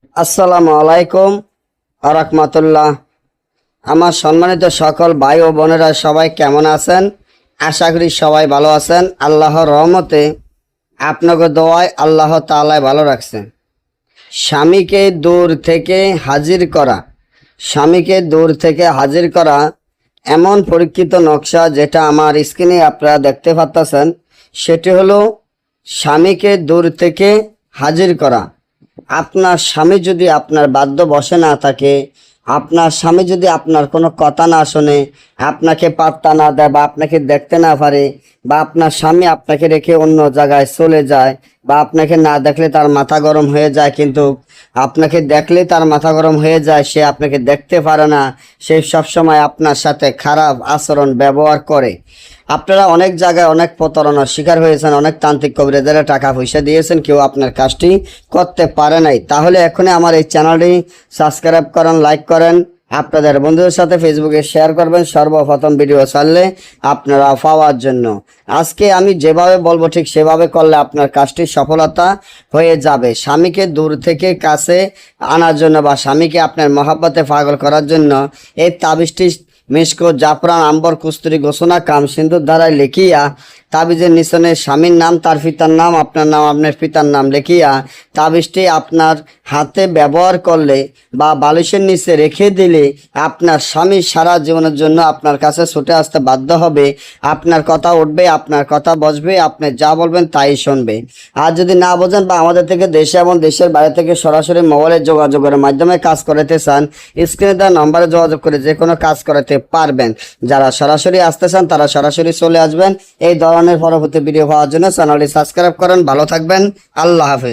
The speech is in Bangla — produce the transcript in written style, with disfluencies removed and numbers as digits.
আসসালামু আলাইকুম আরাহমাতুল্লাহ। আমার সম্মানিত সকল ভাই ও বোনেরা সবাই কেমন আছেন? আশা করি সবাই ভালো আছেন। আল্লাহর রহমতে আপনাকে দোয়ায় আল্লাহ তাআলা ভালো রাখছেন। স্বামীকে দূর থেকে হাজির করা, স্বামীকে দূর থেকে হাজির করা এমন পরীক্ষিত নকশা যেটা আমার স্ক্রিনে আপনারা দেখতে পাচ্ছেন, সেটি হলো স্বামীকে দূর থেকে হাজির করা। আপনার স্বামী যদি আপনার বাধ্য বসে না থাকে, আপনার স্বামী যদি আপনার কোনো কথা না শোনে, আপনাকে পাত্তা না দেয় বা আপনাকে দেখতে না পারে, বা আপনার স্বামী আপনাকে রেখে অন্য জায়গায় চলে যায়, বা আপনাকে না দেখলে তার মাথা গরম হয়ে যায়, কিন্তু আপনাকে দেখলে তার মাথা গরম হয়ে যায়, সে আপনাকে দেখতে পারে না, সে সবসময় আপনার সাথে খারাপ আচরণ ব্যবহার করে। আপনারা অনেক জায়গায় অনেক প্রতারণার শিকার হয়েছেন, অনেক তান্ত্রিক কবিরাজেরা টাকা পয়সা দিয়েছেন, কেউ আপনার কাজটি করতে পারে নাই। তাহলে এখনই আমার এই চ্যানেলটি সাবস্ক্রাইব করেন, লাইক করেন, আপনাদের বন্ধুদের সাথে ফেসবুকে শেয়ার করবেন সর্বপ্রথম ভিডিও ছাড়লে আপনারা পাওয়ার জন্য। আজকে আমি যেভাবে বলবো ঠিক সেভাবে করলে আপনার কাজটি সফলতা হয়ে যাবে। স্বামীকে দূর থেকে কাছে আনার জন্য বা স্বামীকে আপনার মহাব্বতে পাগল করার জন্য এই তাবিজটি মিশকো, জাফরান, আম্বর, কস্তুরী, গোসনা, কাম সিন্ধুর দ্বারায় লিখিয়া তাবিজের নিচনে স্বামীর নাম, তার পিতার নাম, আপনার নাম, আপনার পিতার নাম লিখিয়া তাবিজটি আপনার হাতে ব্যবহার করলে বা বালিশের নিচে রেখে দিলে আপনার স্বামী সারা জীবনের জন্য আপনার কাছে ছুটে আসতে বাধ্য হবে। আপনার কথা উঠবে, আপনার কথা বসবে, আপনি যা বলবেন তাই শুনবে। আর যদি না বোঝেন বা আমাদের থেকে দেশে এবং দেশের বাইরে থেকে সরাসরি মোবাইলে যোগাযোগের মাধ্যমে কাজ করাতে চান, স্ক্রিনে দেওয়া নম্বরে যোগাযোগ করে যে কোনো কাজ করাতে পারবেন। যারা সরাসরি আসতে চান তারা সরাসরি চলে আসবেন। এই ধরনের পরবর্তী ভিডিও পাওয়ার জন্য চ্যানেলটি সাবস্ক্রাইব করেন। ভালো থাকবেন। আল্লাহ হাফেজ।